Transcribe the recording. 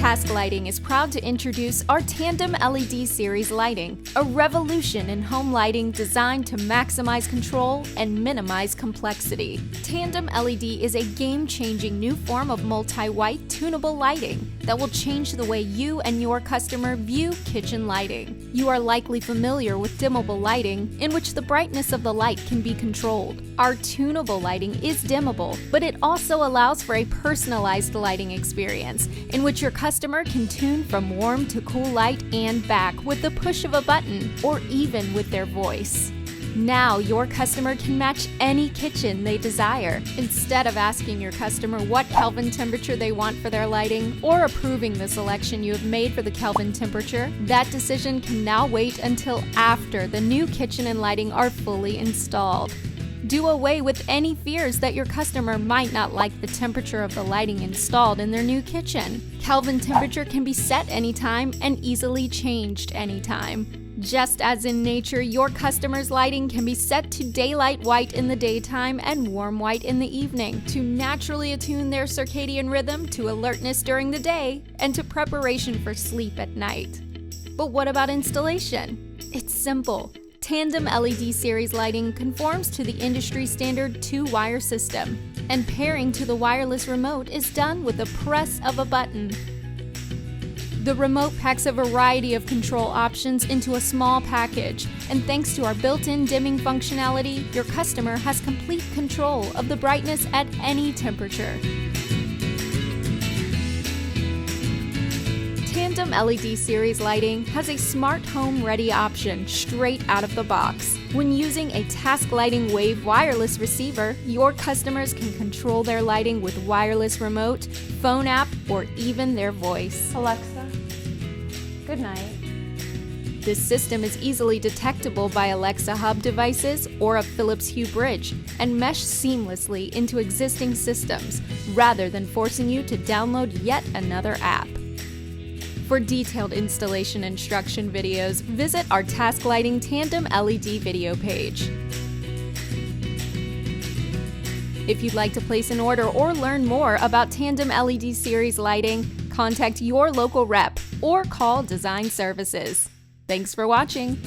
Task Lighting is proud to introduce our Tandem LED series lighting, a revolution in home lighting designed to maximize control and minimize complexity. Tandem LED is a game-changing new form of multi-white tunable lighting that will change the way you and your customer view kitchen lighting. You are likely familiar with dimmable lighting, in which the brightness of the light can be controlled. Our tunable lighting is dimmable, but it also allows for a personalized lighting experience, in which your customer can tune from warm to cool light and back with the push of a button, or even with their voice. Now your customer can match any kitchen they desire. Instead of asking your customer what Kelvin temperature they want for their lighting, or approving the selection you have made for the Kelvin temperature, that decision can now wait until after the new kitchen and lighting are fully installed. Do away with any fears that your customer might not like the temperature of the lighting installed in their new kitchen. Kelvin temperature can be set anytime and easily changed anytime. Just as in nature, your customer's lighting can be set to daylight white in the daytime and warm white in the evening to naturally attune their circadian rhythm to alertness during the day and to preparation for sleep at night. But what about installation? It's simple. Tandem LED series lighting conforms to the industry standard 2-wire system, and pairing to the wireless remote is done with the press of a button. The remote packs a variety of control options into a small package, and thanks to our built-in dimming functionality, your customer has complete control of the brightness at any temperature. Tandem LED series lighting has a smart home ready option straight out of the box. When using a Task Lighting Wave wireless receiver, your customers can control their lighting with wireless remote, phone app, or even their voice. Alexa, good night. This system is easily detectable by Alexa Hub devices or a Philips Hue bridge and mesh seamlessly into existing systems rather than forcing you to download yet another app. For detailed installation instruction videos, visit our Task Lighting Tandem LED video page. If you'd like to place an order or learn more about Tandem LED series lighting, contact your local rep or call Design Services. Thanks for watching.